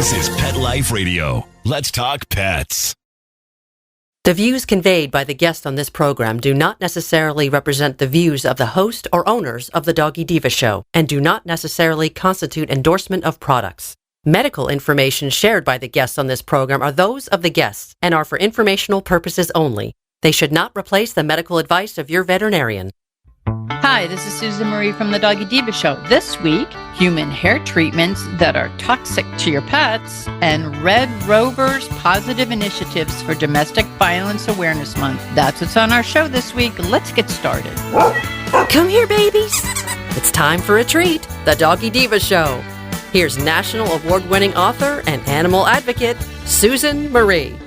This is Pet Life Radio. Let's talk pets. The views conveyed by the guests on this program do not necessarily represent the views of the host or owners of the Doggy Diva Show and do not necessarily constitute endorsement of products. Medical information shared by the guests on this program are those of the guests and are for informational purposes only. They should not replace the medical advice of your veterinarian. Hi, this is Susan Marie from the Doggy Diva Show. This week, human hair treatments that are toxic to your pets and RedRover's positive initiatives for Domestic Violence Awareness Month. That's what's on our show this week. Let's get started. Come here, babies. It's time for a treat, the Doggy Diva Show. Here's national award-winning author and animal advocate, Susan Marie.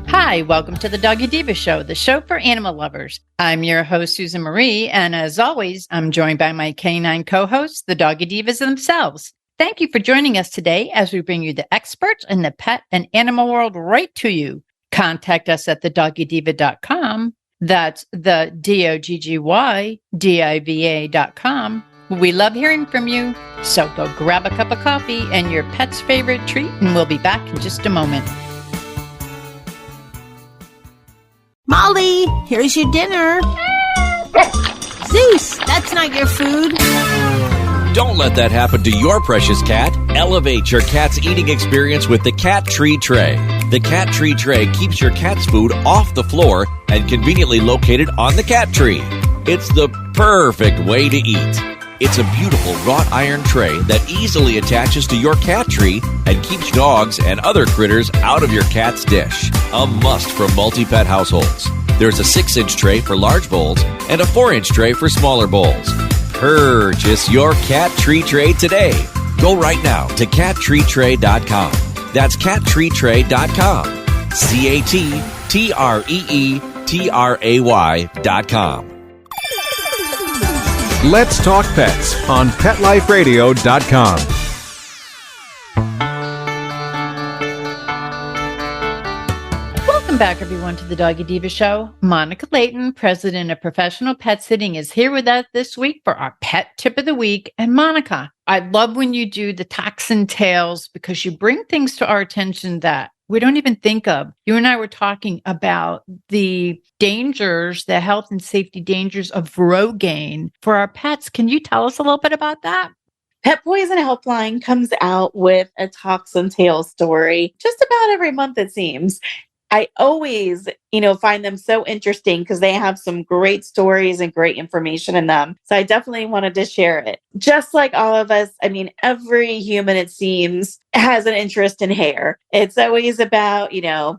Hi, welcome to the Doggy Diva Show, the show for animal lovers. I'm your host, Susan Marie, and as always, I'm joined by my canine co-hosts, the Doggy Divas themselves. Thank you for joining us today as we bring you the experts in the pet and animal world right to you. Contact us at thedoggydiva.com. That's the DOGGYDIVA.com. We love hearing from you, so go grab a cup of coffee and your pet's favorite treat, and we'll be back in just a moment. Molly, here's your dinner. Zeus, that's not your food. Don't let that happen to your precious cat. Elevate your cat's eating experience with the Cat Tree Tray. The Cat Tree Tray keeps your cat's food off the floor and conveniently located on the cat tree. It's the perfect way to eat. It's a beautiful wrought iron tray that easily attaches to your cat tree and keeps dogs and other critters out of your cat's dish. A must for multi-pet households. There's a 6-inch tray for large bowls and a 4-inch tray for smaller bowls. Purchase your Cat Tree Tray today. Go right now to cattreetray.com. That's cattreetray.com. CATTREETRAY.com. Let's Talk Pets on PetLifeRadio.com. Welcome back, everyone, to the Doggy Diva Show. Monica Leighton, president of Professional Pet Sitting, is here with us this week for our pet tip of the week. And Monica, I love when you do the toxin tales because you bring things to our attention that we don't even think of. You and I were talking about the dangers, the health and safety dangers of Rogaine for our pets. Can you tell us a little bit about that? Pet Poison Helpline comes out with a toxin tale story just about every month, it seems. I always, find them so interesting because they have some great stories and great information in them. So I definitely wanted to share it. Just like all of us, every human, it seems, has an interest in hair. It's always about,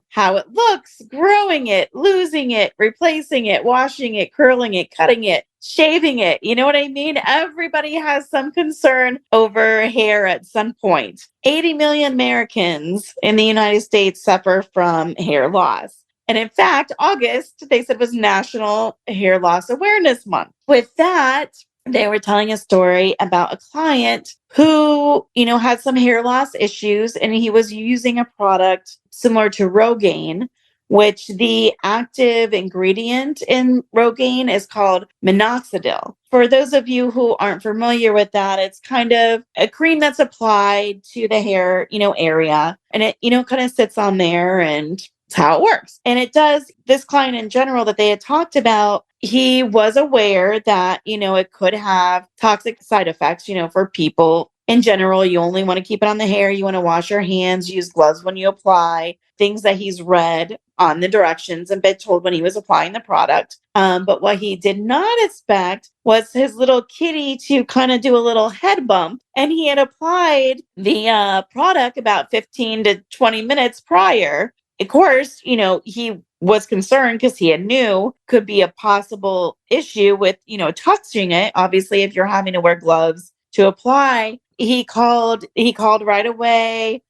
how it looks, growing it, losing it, replacing it, washing it, curling it, cutting it, shaving it. You know what I mean? Everybody has some concern over hair at some point. 80 million Americans in the United States suffer from hair loss. And in fact, August, they said, was National Hair Loss Awareness Month. With that, they were telling a story about a client who, had some hair loss issues, and he was using a product similar to Rogaine, which the active ingredient in Rogaine is called minoxidil. For those of you who aren't familiar with that, it's kind of a cream that's applied to the hair, area, and it, kind of sits on there, and it's how it works. And it does, this client in general that they had talked about, he was aware that, it could have toxic side effects, for people. In general, you only want to keep it on the hair. You want to wash your hands, use gloves when you apply, things that he's read on the directions and been told when he was applying the product. But what he did not expect was his little kitty to kind of do a little head bump. And he had applied the product about 15 to 20 minutes prior. Of course, he was concerned because he knew could be a possible issue with, touching it. Obviously, if you're having to wear gloves to apply, he called right away,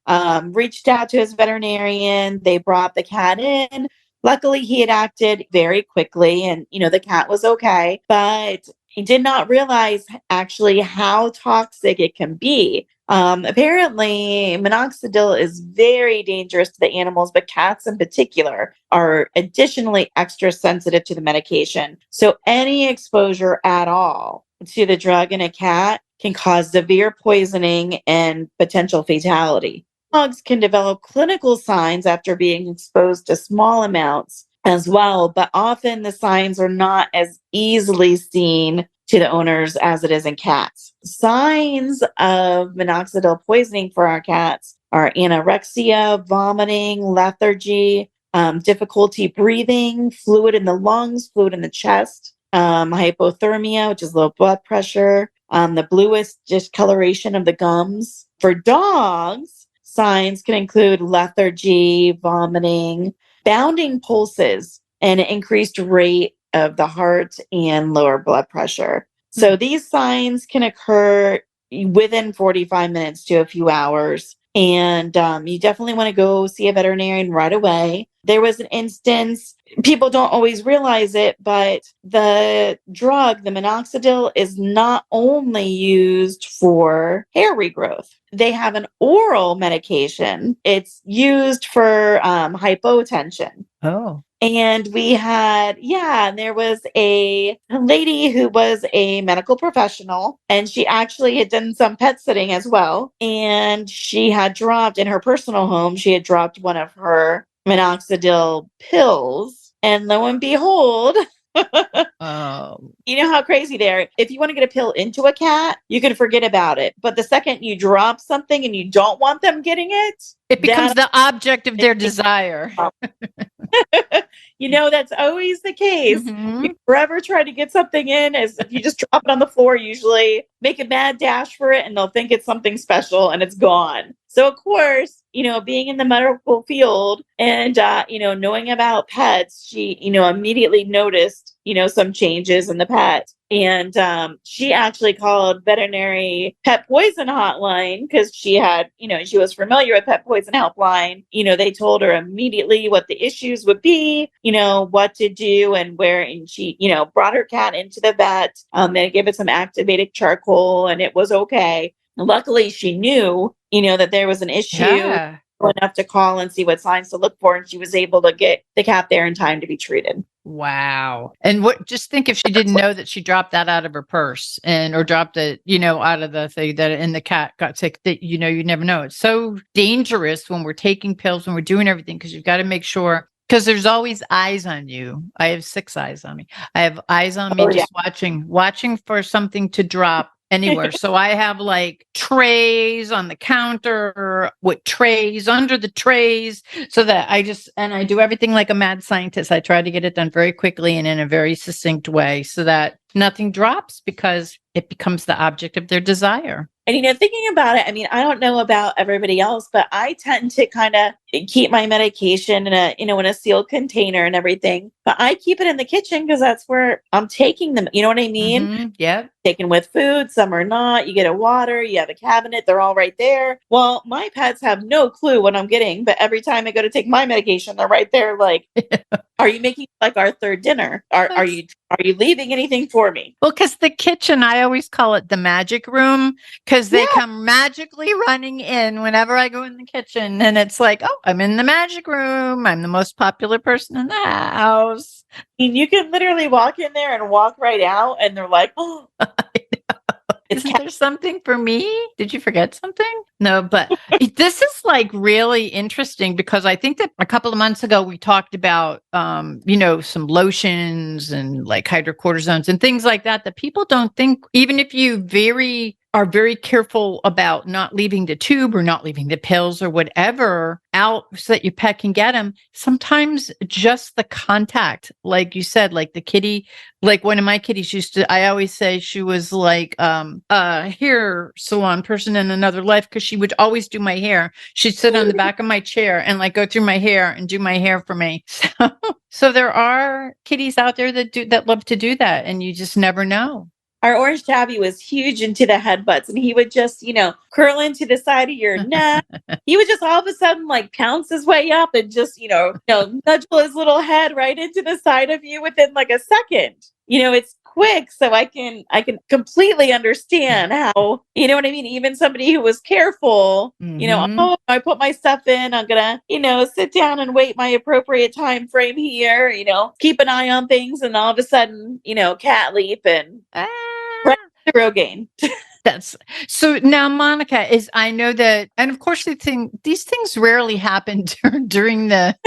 reached out to his veterinarian. They brought the cat in. Luckily, he had acted very quickly and, the cat was okay, but he did not realize actually how toxic it can be. Apparently, minoxidil is very dangerous to the animals, but cats in particular are additionally extra sensitive to the medication. So any exposure at all to the drug in a cat can cause severe poisoning and potential fatality. Dogs can develop clinical signs after being exposed to small amounts as well, but often the signs are not as easily seen to the owners as it is in cats. Signs of minoxidil poisoning for our cats are anorexia, vomiting, lethargy, difficulty breathing, fluid in the lungs, fluid in the chest, hypothermia, which is low blood pressure, the bluish discoloration of the gums. For dogs, signs can include lethargy, vomiting, bounding pulses, and an increased rate of the heart and lower blood pressure. So these signs can occur within 45 minutes to a few hours. And you definitely want to go see a veterinarian right away. There was an instance, people don't always realize it, but the drug, the minoxidil, is not only used for hair regrowth. They have an oral medication. It's used for hypotension. Oh. And we had, there was a lady who was a medical professional, and she actually had done some pet sitting as well. And she had dropped in her personal home, she had dropped one of her minoxidil pills. And lo and behold, you know how crazy they are. If you want to get a pill into a cat, you can forget about it. But the second you drop something and you don't want them getting it, it becomes the object of their desire. That's always the case. Mm-hmm. If you ever try to get something in, as if you just drop it on the floor, usually make a mad dash for it and they'll think it's something special and it's gone. So of course, being in the medical field and, knowing about pets, she, immediately noticed, some changes in the pet. And she actually called veterinary pet poison hotline because she had, she was familiar with pet poison helpline. They told her immediately what the issues would be, what to do and where. And she, brought her cat into the vet. They gave it some activated charcoal and it was okay. Luckily, she knew, that there was an issue. Yeah. Enough to call and see what signs to look for, and she was able to get the cat there in time to be treated. Wow. And just think if she didn't know that she dropped that out of her purse or dropped it, out of the thing and the cat got sick, that, you never know. It's so dangerous when we're taking pills, when we're doing everything, because you've got to make sure, because there's always eyes on you. I have 6 eyes on me. I have eyes on me just watching for something to drop anywhere. So I have like trays on the counter with trays under the trays, so that I do everything like a mad scientist. I try to get it done very quickly and in a very succinct way so that nothing drops, because it becomes the object of their desire. And, thinking about it, I don't know about everybody else, but I tend to kind of keep my medication in a sealed container and everything. But I keep it in the kitchen because that's where I'm taking them. You know what I mean? Mm-hmm. Yeah. Taken with food, some are not. You get a water, you have a cabinet, they're all right there. Well, my pets have no clue what I'm getting, but every time I go to take my medication, they're right there like, are you making like our third dinner? Are you leaving anything for me? Well, because the kitchen, I always call it the magic room, because they come magically running in whenever I go in the kitchen. And it's like, oh, I'm in the magic room. I'm the most popular person in the house. And you can literally walk in there and walk right out. And they're like, oh, isn't there something for me? Did you forget something? No, but this is like really interesting, because I think that a couple of months ago we talked about, some lotions and like hydrocortisones and things like that people don't think, even if you are very careful about not leaving the tube or not leaving the pills or whatever out so that your pet can get them. Sometimes just the contact, like you said, like the kitty, like one of my kitties I always say she was like a hair salon person in another life, because she would always do my hair. She'd sit on the back of my chair and like go through my hair and do my hair for me. So there are kitties out there that love to do that, and you just never know. Our orange tabby was huge into the headbutts, and he would just, curl into the side of your neck. He would just all of a sudden like pounce his way up and just, nudge his little head right into the side of you within like a second. It's quick, so I can completely understand how, you know what I mean? Even somebody who was careful, oh, I put my stuff in, I'm gonna, sit down and wait my appropriate time frame here, keep an eye on things, and all of a sudden, cat leap and Rogaine. That's so now, Monica, I know that, and of course these things rarely happen during the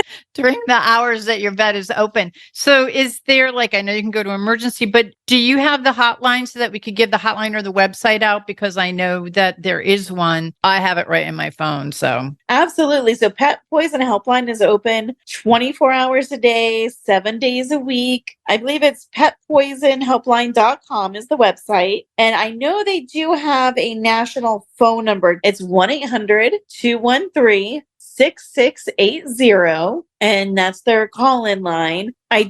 hours that your vet is open. So is there, like, I know you can go to emergency, but do you have the hotline so that we could give the hotline or the website out? Because I know that there is one. I have it right in my phone. So Absolutely. So Pet Poison Helpline is open 24 hours a day, 7 days a week. I believe it's petpoisonhelpline.com is the website. And I know they do have a national phone number. It's 1-800-213-6680. And that's their call-in line. I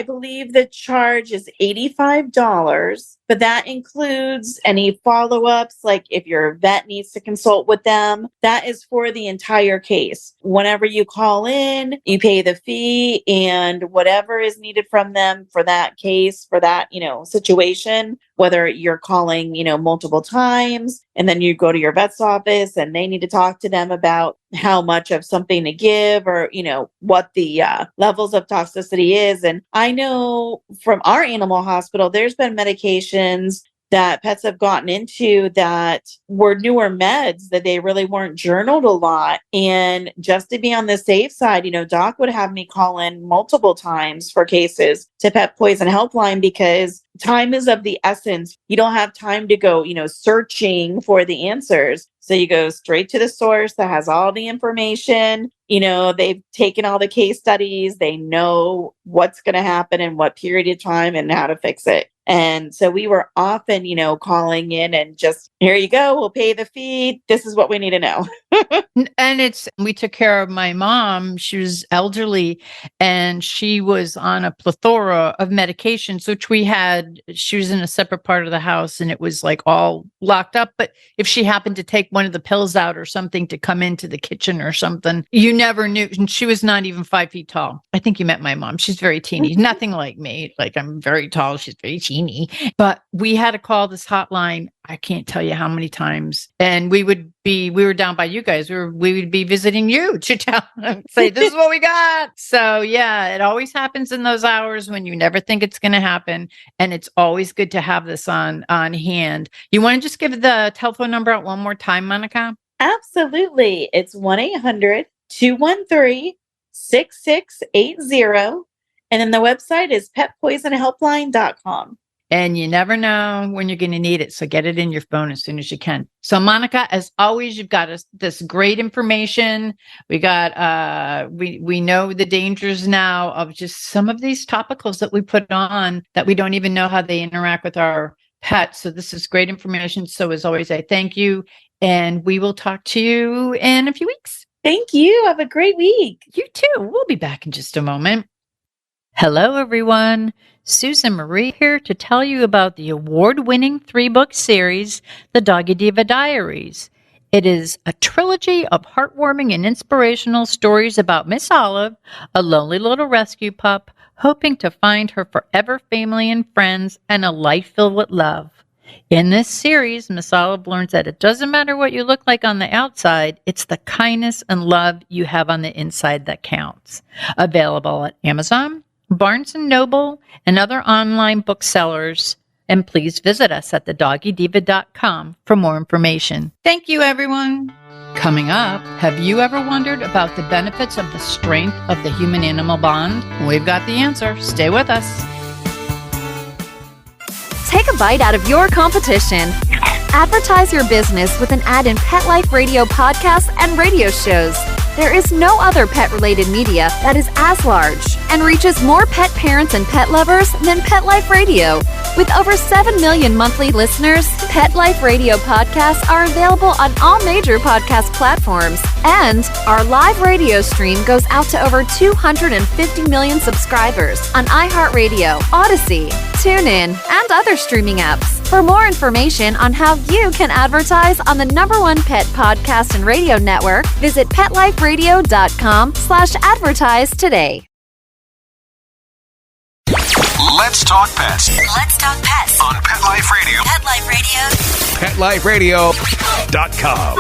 believe the charge is $85, but that includes any follow-ups, like if your vet needs to consult with them, that is for the entire case. Whenever you call in, you pay the fee, and whatever is needed from them for that case, for that, situation, whether you're calling, multiple times, and then you go to your vet's office and they need to talk to them about how much of something to give, or, what the levels of toxicity is. And I know from our animal hospital, there's been medications that pets have gotten into that were newer meds that they really weren't journaled a lot. And just to be on the safe side, Doc would have me call in multiple times for cases to Pet Poison Helpline because time is of the essence. You don't have time to go, searching for the answers. So you go straight to the source that has all the information. They've taken all the case studies. They know what's going to happen in what period of time and how to fix it. And so we were often, calling in and just, here you go, we'll pay the fee. This is what we need to know. And we took care of my mom. She was elderly and she was on a plethora of medications, which she was in a separate part of the house and it was like all locked up. But if she happened to take one of the pills out or something to come into the kitchen or something, you never knew. And she was not even 5 feet tall. I think you met my mom. She's very teeny, nothing like me. Like I'm very tall. She's very teeny, but we had to call this hotline. I can't tell you how many times. And we were down by you guys. We would be visiting you to tell them, say, this is what we got. So yeah, it always happens in those hours when you never think it's going to happen. And it's always good to have this on hand. You want to just give the telephone number out one more time, Monica? Absolutely. It's 1-800-213-6680. And then the website is petpoisonhelpline.com. And you never know when you're going to need it. So get it in your phone as soon as you can. So Monica, as always, you've got this great information. We got, we know the dangers now of just some of these topicals that we put on that we don't even know how they interact with our pets. So this is great information. So as always, I thank you. And we will talk to you in a few weeks. Thank you. Have a great week. You too. We'll be back in just a moment. Hello, everyone. Susan Marie here to tell you about the award-winning 3-book series, The Doggy Diva Diaries. It is a trilogy of heartwarming and inspirational stories about Miss Olive, a lonely little rescue pup, hoping to find her forever family and friends and a life filled with love. In this series, Miss Olive learns that it doesn't matter what you look like on the outside, it's the kindness and love you have on the inside that counts. Available at Amazon, Barnes & Noble, and other online booksellers. And please visit us at thedoggydiva.com for more information. Thank you, everyone. Coming up, have you ever wondered about the benefits of the strength of the human-animal bond? We've got the answer. Stay with us. Take a bite out of your competition. Advertise your business with an ad in Pet Life Radio podcasts and radio shows. There is no other pet-related media that is as large and reaches more pet parents and pet lovers than Pet Life Radio. With over 7 million monthly listeners, Pet Life Radio podcasts are available on all major podcast platforms. And our live radio stream goes out to over 250 million subscribers on iHeartRadio, Odyssey, TuneIn, and other streaming apps. For more information on how you can advertise on the #1 pet podcast and radio network, visit PetLifeRadio.com/advertise today. Let's talk pets. Let's talk pets On Pet Life Radio. Pet Life Radio. PetLifeRadio.com.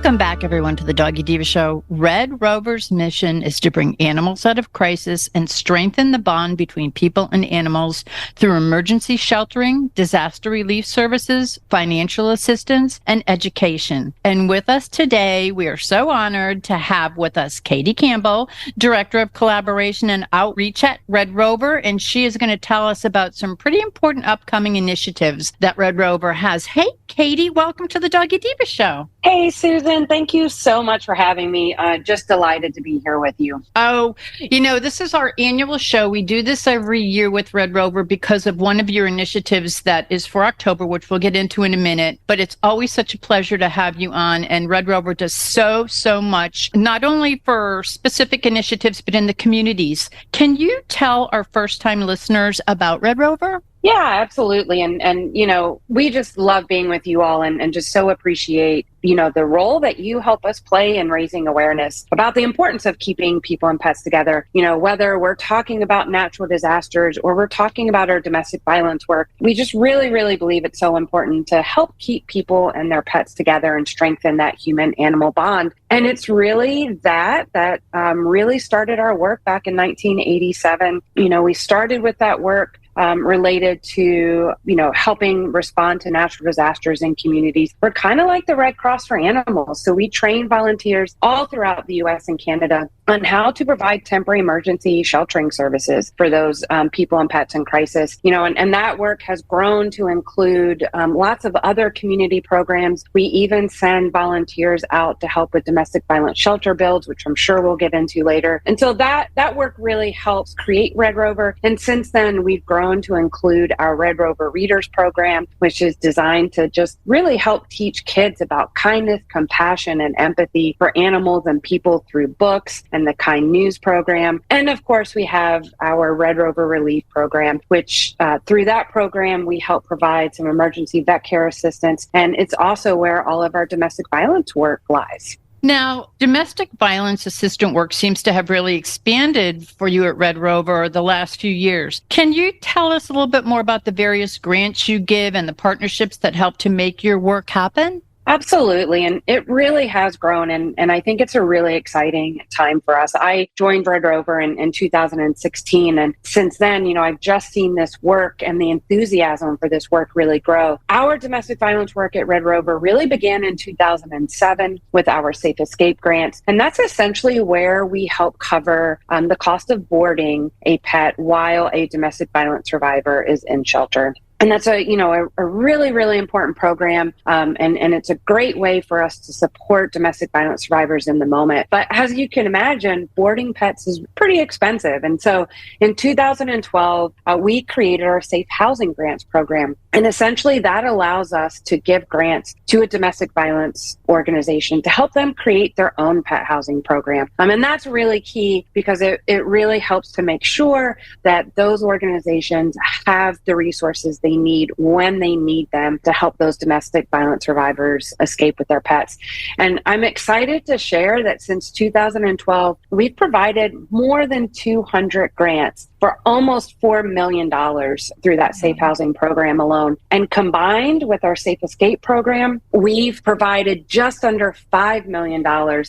Welcome back, everyone, to the Doggy Diva Show. RedRover's mission is to bring animals out of crisis and strengthen the bond between people and animals through emergency sheltering, disaster relief services, financial assistance, and education. And with us today, we are so honored to have with us Katie Campbell, Director of Collaboration and Outreach at RedRover, and she is going to tell us about some pretty important upcoming initiatives that RedRover has. Hey, Katie, welcome to the Doggy Diva Show. Hey, Susan, thank you so much for having me. Just delighted to be here with you. Oh, this is our annual show. We do this every year with RedRover because of one of your initiatives that is for October, which we'll get into in a minute. But it's always such a pleasure to have you on. And RedRover does so much, not only for specific initiatives, but in the communities. Can you tell our first-time listeners about RedRover? Yeah, absolutely. And we just love being with you all and just so appreciate, the role that you help us play in raising awareness about the importance of keeping people and pets together. Whether we're talking about natural disasters or we're talking about our domestic violence work, we just really, really believe it's so important to help keep people and their pets together and strengthen that human-animal bond. And it's really that really started our work back in 1987. We started with that work related to, helping respond to natural disasters in communities. We're kind of like the Red Cross for animals. So we train volunteers all throughout the U.S. and Canada on how to provide temporary emergency sheltering services for those people and pets in crisis. And that work has grown to include lots of other community programs. We even send volunteers out to help with domestic violence shelter builds, which I'm sure we'll get into later. And so that work really helps create RedRover. And since then, we've grown to include our RedRover Readers program, which is designed to just really help teach kids about kindness, compassion, and empathy for animals and people through books, and the Kind News program. And of course, we have our RedRover Relief program, which through that program, we help provide some emergency vet care assistance. And it's also where all of our domestic violence work lies. Now, domestic violence assistant work seems to have really expanded for you at RedRover the last few years. Can you tell us a little bit more about the various grants you give and the partnerships that help to make your work happen? Absolutely. And it really has grown. And I think it's a really exciting time for us. I joined RedRover in 2016. And since then, I've just seen this work and the enthusiasm for this work really grow. Our domestic violence work at RedRover really began in 2007 with our Safe Escape grant. And that's essentially where we help cover the cost of boarding a pet while a domestic violence survivor is in shelter. And that's a really, really important program. And it's a great way for us to support domestic violence survivors in the moment. But as you can imagine, boarding pets is pretty expensive. And so in 2012, we created our Safe Housing Grants program. And essentially that allows us to give grants to a domestic violence organization to help them create their own pet housing program. And that's really key because it really helps to make sure that those organizations have the resources they need when they need them to help those domestic violence survivors escape with their pets. And I'm excited to share that since 2012, we've provided more than 200 grants for almost $4 million through that Safe Housing program alone. And combined with our Safe Escape program, we've provided just under $5 million.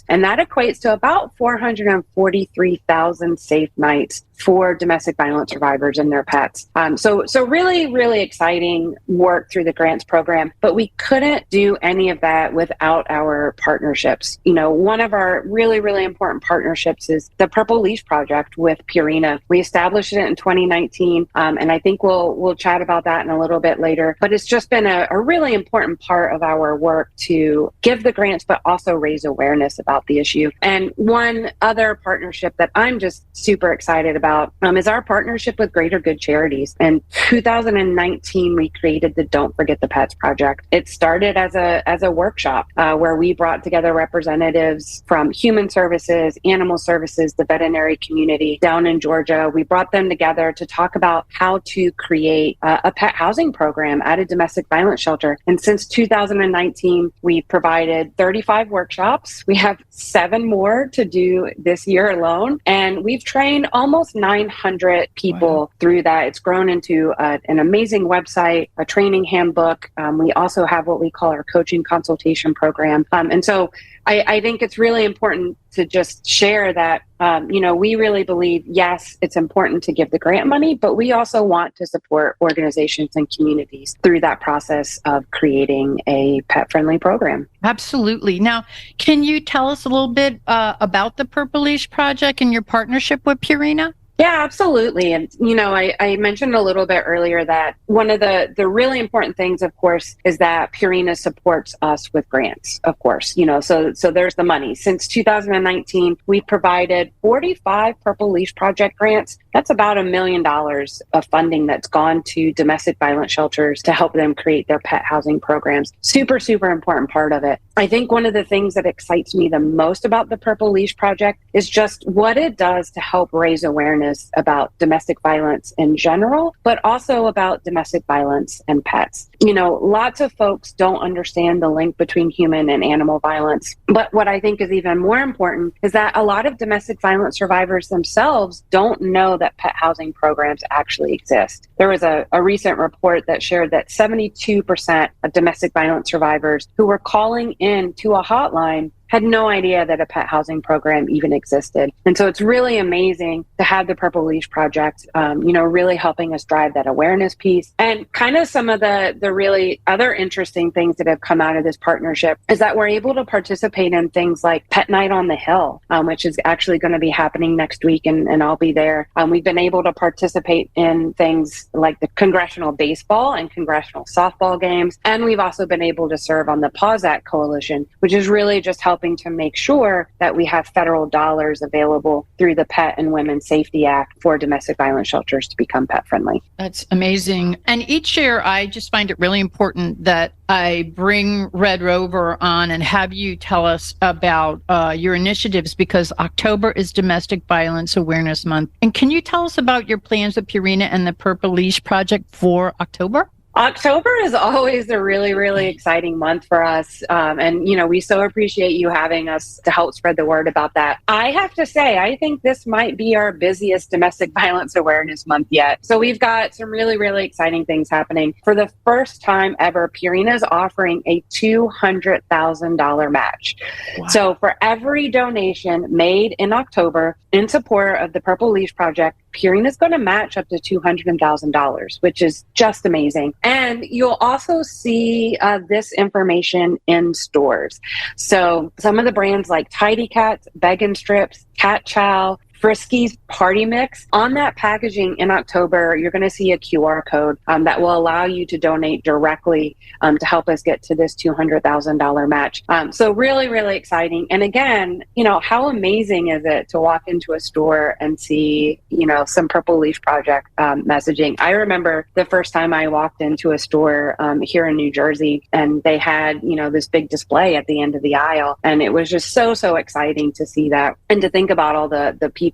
And that equates to about 443,000 safe nights for domestic violence survivors and their pets. So really, really exciting work through the grants program, but we couldn't do any of that without our partnerships. One of our really, really important partnerships is the Purple Leash Project with Purina. We established it in 2019, and I think we'll chat about that in a little bit later, but it's just been a really important part of our work to give the grants, but also raise awareness about the issue. And one other partnership that I'm just super excited about is our partnership with Greater Good Charities. In 2019, we created the Don't Forget the Pets Project. It started as a workshop where we brought together representatives from human services, animal services, the veterinary community down in Georgia. We brought them together to talk about how to create a pet housing program at a domestic violence shelter. And since 2019, we've provided 35 workshops. We have 7 more to do this year alone. And we've trained almost 900 people through that. It's grown into an amazing website, a training handbook. We also have what we call our coaching consultation program. And so I think it's really important to just share that, we really believe, yes, it's important to give the grant money, but we also want to support organizations and communities through that process of creating a pet-friendly program. Absolutely. Now, can you tell us a little bit about the Purple Leash Project and your partnership with Purina? Yeah, absolutely. And, I mentioned a little bit earlier that one of the really important things, of course, is that Purina supports us with grants, of course, so there's the money. Since 2019, we provided 45 Purple Leash Project grants. That's about $1 million of funding that's gone to domestic violence shelters to help them create their pet housing programs. Super, super important part of it. I think one of the things that excites me the most about the Purple Leash Project is just what it does to help raise awareness about domestic violence in general, but also about domestic violence and pets. Lots of folks don't understand the link between human and animal violence. But what I think is even more important is that a lot of domestic violence survivors themselves don't know that pet housing programs actually exist. There was a recent report that shared that 72% of domestic violence survivors who were calling in to a hotline had no idea that a pet housing program even existed. And so it's really amazing to have the Purple Leash Project, really helping us drive that awareness piece. And kind of some of the really other interesting things that have come out of this partnership is that we're able to participate in things like Pet Night on the Hill, which is actually going to be happening next week, and I'll be there. We've been able to participate in things like the congressional baseball and congressional softball games. And we've also been able to serve on the Pause Act Coalition, which is really just helping to make sure that we have federal dollars available through the Pet and Women's Safety Act for domestic violence shelters to become pet friendly. That's amazing. And each year, I just find it really important that I bring RedRover on and have you tell us about your initiatives, because October is Domestic Violence Awareness Month. And can you tell us about your plans with Purina and the Purple Leash Project for October? October is always a really, really exciting month for us. And we so appreciate you having us to help spread the word about that. I have to say, I think this might be our busiest domestic violence awareness month yet. So we've got some really, really exciting things happening. For the first time ever, Purina is offering a $200,000 match. Wow. So for every donation made in October in support of the Purple Leash Project, Purina is going to match up to $200,000, which is just amazing. And you'll also see this information in stores. So some of the brands like Tidy Cats, Beg and Strips, Cat Chow, Friskies Party Mix. On that packaging in October, you're going to see a QR code that will allow you to donate directly to help us get to this $200,000 match. So really, really exciting. And again, how amazing is it to walk into a store and see, some Purple Leash Project messaging. I remember the first time I walked into a store here in New Jersey, and they had, this big display at the end of the aisle. And it was just so, so exciting to see that and to think about all the people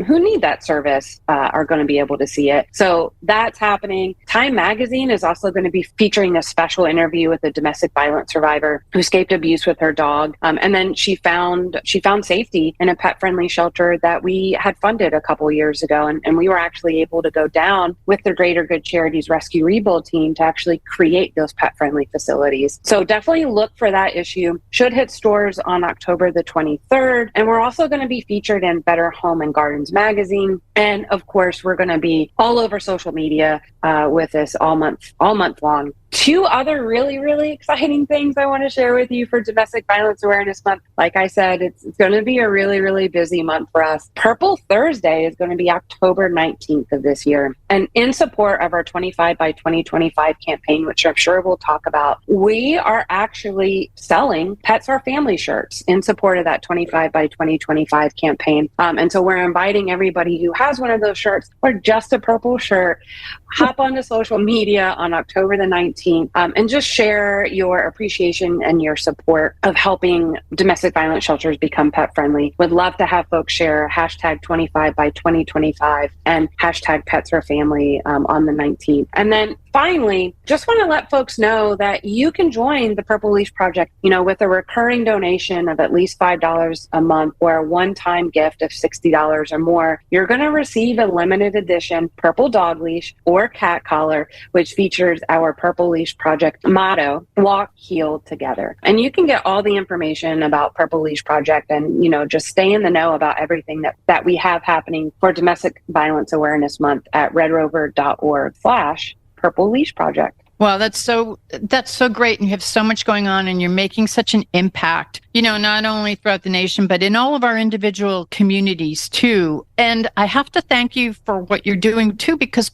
who need that service are going to be able to see it. So that's happening. Time Magazine is also going to be featuring a special interview with a domestic violence survivor who escaped abuse with her dog. And then she found safety in a pet-friendly shelter that we had funded a couple years ago. And we were actually able to go down with the Greater Good Charities Rescue Rebuild team to actually create those pet-friendly facilities. So definitely look for that issue. Should hit stores on October the 23rd. And we're also going to be featured in Better Home and Gardens magazine. And of course, we're going to be all over social media with this all month long. Two other really, really exciting things I want to share with you for Domestic Violence Awareness Month. Like I said, it's going to be a really, really busy month for us. Purple Thursday is going to be October 19th of this year. And in support of our 25 by 2025 campaign, which I'm sure we'll talk about, we are actually selling Pets Are Family shirts in support of that 25 by 2025 campaign. And so we're inviting everybody who has one of those shirts or just a purple shirt, hop onto social media on October the 19th. And just share your appreciation and your support of helping domestic violence shelters become pet friendly. Would love to have folks share hashtag 25 by 2025 and hashtag Pets Are Family on the 19th. And then finally, just want to let folks know that you can join the Purple Leash Project, with a recurring donation of at least $5 a month or a one-time gift of $60 or more. You're going to receive a limited edition purple dog leash or cat collar, which features our Purple Leash Project motto, walk, heal together. And you can get all the information about Purple Leash Project and, just stay in the know about everything that we have happening for Domestic Violence Awareness Month at redrover.org/Purple Leash Project. Well, that's so great. And you have so much going on and you're making such an impact, not only throughout the nation, but in all of our individual communities too. And I have to thank you for what you're doing too, because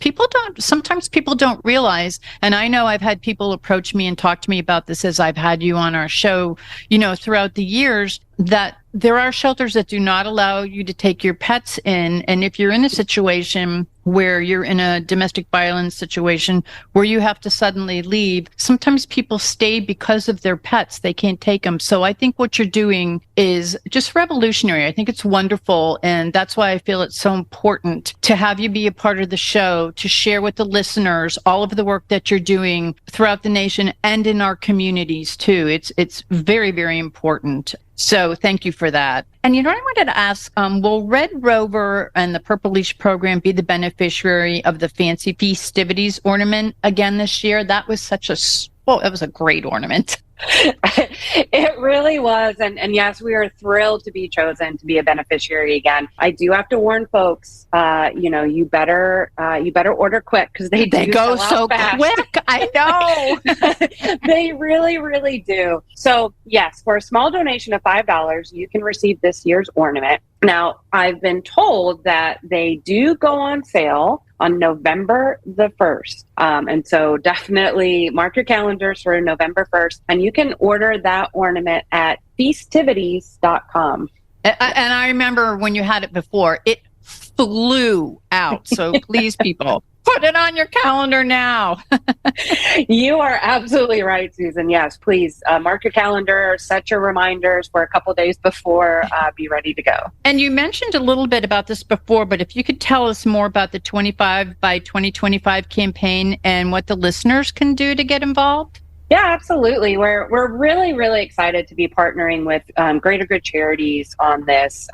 sometimes people don't realize, and I know I've had people approach me and talk to me about this as I've had you on our show, throughout the years, that there are shelters that do not allow you to take your pets in. And if you're in a situation where you're in a domestic violence situation where you have to suddenly leave, sometimes people stay because of their pets. They can't take them. So I think what you're doing is just revolutionary. I think it's wonderful. And that's why I feel it's so important to have you be a part of the show, to share with the listeners all of the work that you're doing throughout the nation and in our communities too. It's very, very important. So thank you for that. And I wanted to ask, will RedRover and the Purple Leash program be the beneficiary of the Fancy Festivities ornament again this year? That was it was a great ornament. It really was. And yes, we are thrilled to be chosen to be a beneficiary again. I do have to warn folks, you better order quick because they go so quick. I know. They really, really do. So yes, for a small donation of $5, you can receive this year's ornament. Now, I've been told that they do go on sale on November the 1st. And so definitely mark your calendars for November 1st. And you can order that ornament at festivities.com. And I remember when you had it before, it flew out. So please, people, put it on your calendar now. You are absolutely right, Susan. Yes, please mark your calendar, set your reminders for a couple days before, be ready to go. And you mentioned a little bit about this before, but if you could tell us more about the 25 by 2025 campaign and what the listeners can do to get involved. Yeah, absolutely. We're really, really excited to be partnering with Greater Good Charities on this.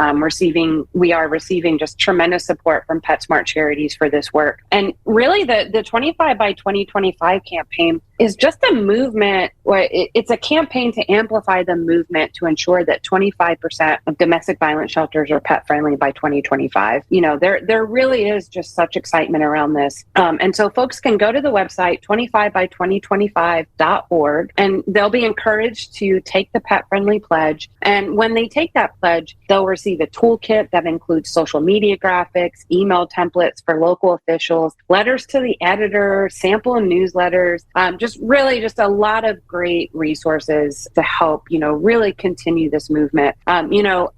We are receiving just tremendous support from PetSmart charities for this work. And really the 25 by 2025 campaign is just a movement where it's a campaign to amplify the movement to ensure that 25% of domestic violence shelters are pet friendly by 2025. There really is just such excitement around this. And so folks can go to the website 25by2025.org and they'll be encouraged to take the pet friendly pledge. And when they take that pledge, they'll receive a toolkit that includes social media graphics, email templates for local officials, letters to the editor, sample newsletters, just a lot of great resources to help, really continue this movement.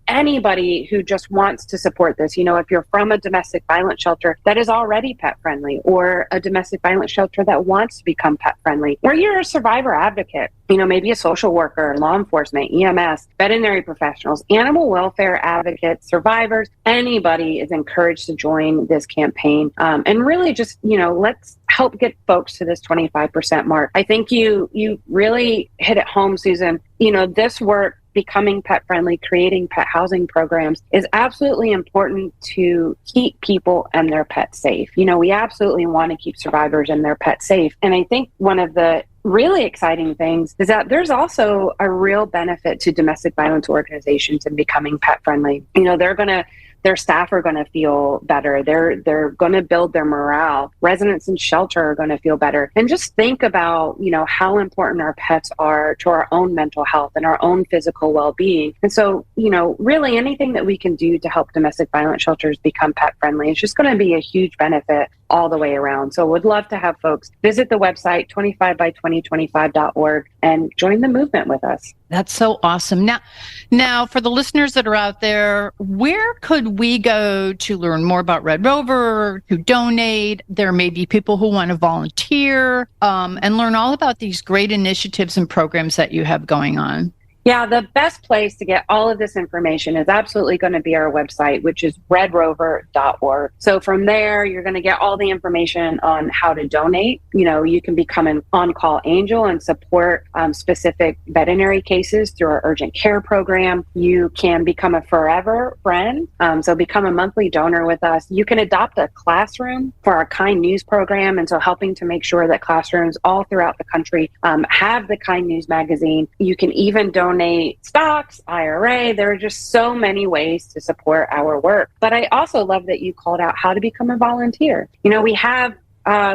Anybody who just wants to support this, if you're from a domestic violence shelter that is already pet friendly or a domestic violence shelter that wants to become pet friendly, or you're a survivor advocate, maybe a social worker, law enforcement, EMS, veterinary professionals, animal welfare advocates, survivors, anybody is encouraged to join this campaign. And really just, let's help get folks to this 25% mark. I think you really hit it home, Susan. This work, becoming pet friendly, creating pet housing programs is absolutely important to keep people and their pets safe. We absolutely want to keep survivors and their pets safe. And I think one of the really exciting things is that there's also a real benefit to domestic violence organizations in becoming pet friendly. Their staff are going to feel better. They're going to build their morale. Residents in shelter are going to feel better. And just think about, how important our pets are to our own mental health and our own physical well-being. And so, really anything that we can do to help domestic violence shelters become pet friendly is just going to be a huge benefit all the way around. So would love to have folks visit the website 25by2025.org and join the movement with us. That's so awesome. Now for the listeners that are out there, where could we go to learn more about RedRover, to donate? There may be people who want to volunteer and learn all about these great initiatives and programs that you have going on. Yeah, the best place to get all of this information is absolutely going to be our website, which is redrover.org. So from there, you're going to get all the information on how to donate. You can become an on-call angel and support specific veterinary cases through our urgent care program. You can become a forever friend. So become a monthly donor with us. You can adopt a classroom for our Kind News program. And so helping to make sure that classrooms all throughout the country have the Kind News magazine. You can even donate stocks, IRA. There are just so many ways to support our work. But I also love that you called out how to become a volunteer. We have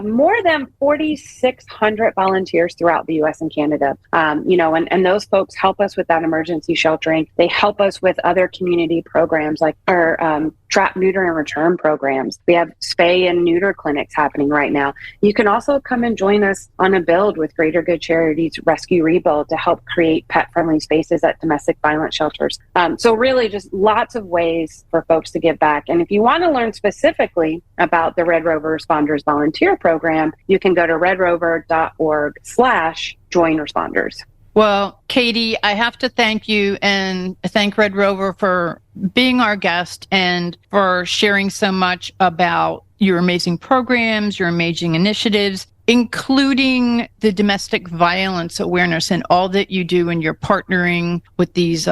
more than 4,600 volunteers throughout the U.S. and Canada, and those folks help us with that emergency sheltering. They help us with other community programs like our trap, neuter, and return programs. We have spay and neuter clinics happening right now. You can also come and join us on a build with Greater Good Charities Rescue Rebuild to help create pet-friendly spaces at domestic violence shelters. So really just lots of ways for folks to give back. And if you want to learn specifically about the Red Rover Responders Volunteer Program, you can go to redrover.org/join responders. Well, Katie, I have to thank you and thank Red Rover for being our guest and for sharing so much about your amazing programs, your amazing initiatives, including the domestic violence awareness and all that you do, and you're partnering with these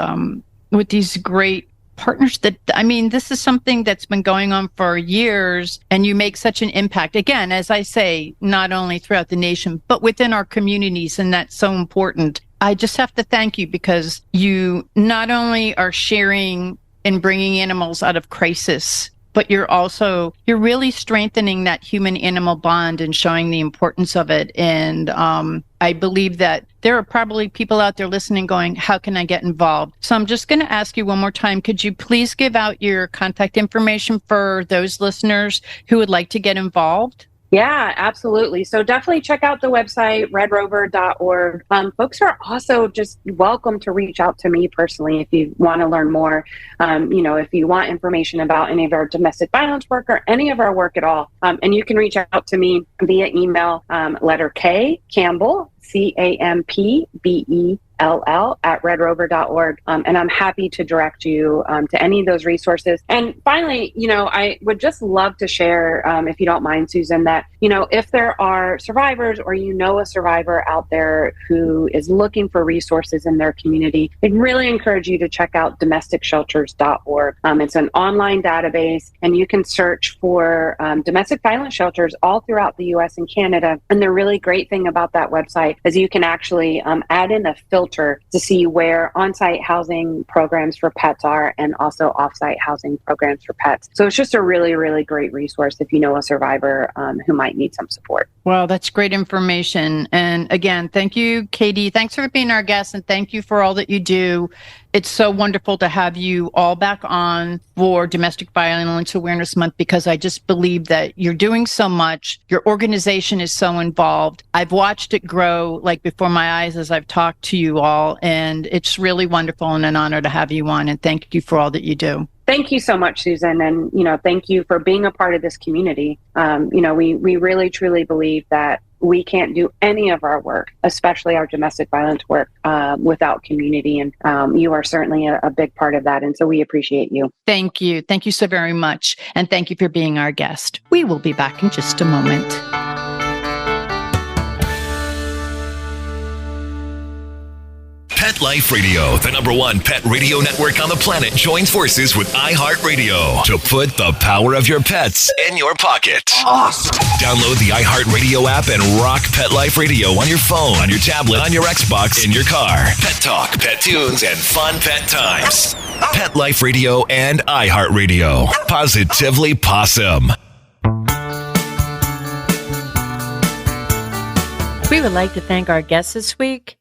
great partners this is something that's been going on for years, and you make such an impact. Again, as I say, not only throughout the nation, but within our communities, and that's so important. I just have to thank you because you not only are sharing and bringing animals out of crisis, but you're really strengthening that human-animal bond and showing the importance of it. And I believe that there are probably people out there listening going, how can I get involved? So I'm just going to ask you one more time, could you please give out your contact information for those listeners who would like to get involved? Yeah, absolutely. So definitely check out the website, redrover.org. Folks are also just welcome to reach out to me personally if you want to learn more. If you want information about any of our domestic violence work or any of our work at all. And you can reach out to me via email, letter K, Campbell, CAMPBELL @redrover.org. And I'm happy to direct you to any of those resources. And finally, I would just love to share, if you don't mind, Susan, that, if there are survivors or a survivor out there who is looking for resources in their community, I'd really encourage you to check out domesticshelters.org. It's an online database, and you can search for domestic violence shelters all throughout the U.S. and Canada. And the really great thing about that website is you can actually add in a filter to see where on-site housing programs for pets are and also off-site housing programs for pets. So it's just a really, really great resource if you know a survivor who might need some support. Well, that's great information. And again, thank you, Katie. Thanks for being our guest, and thank you for all that you do. It's so wonderful to have you all back on for Domestic Violence Awareness Month, because I just believe that you're doing so much. Your organization is so involved. I've watched it grow like before my eyes as I've talked to you all, and it's really wonderful and an honor to have you on. And thank you for all that you do. Thank you so much, Susan. And, thank you for being a part of this community. We really, truly believe that we can't do any of our work, especially our domestic violence work, without community. And you are certainly a big part of that. And so we appreciate you. Thank you. Thank you so very much. And thank you for being our guest. We will be back in just a moment. Pet Life Radio, the #1 pet radio network on the planet, joins forces with iHeartRadio to put the power of your pets in your pocket. Awesome. Download the iHeartRadio app and rock Pet Life Radio on your phone, on your tablet, on your Xbox, in your car. Pet talk, pet tunes, and fun pet times. Pet Life Radio and iHeartRadio. Positively Possum. We would like to thank our guests this week.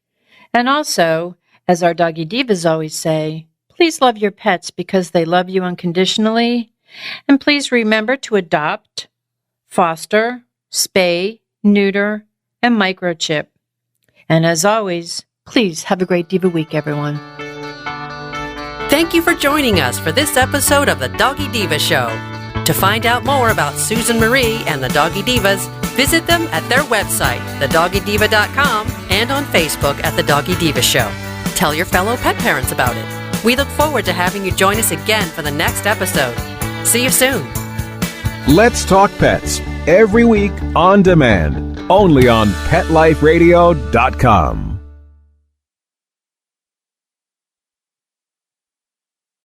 And also, as our Doggy Divas always say, please love your pets because they love you unconditionally. And please remember to adopt, foster, spay, neuter, and microchip. And as always, please have a great Diva week, everyone. Thank you for joining us for this episode of the Doggy Diva Show. To find out more about Susan Marie and the Doggy Divas, visit them at their website, thedoggydiva.com, and on Facebook at The Doggy Diva Show. Tell your fellow pet parents about it. We look forward to having you join us again for the next episode. See you soon. Let's Talk Pets, every week on demand, only on PetLifeRadio.com.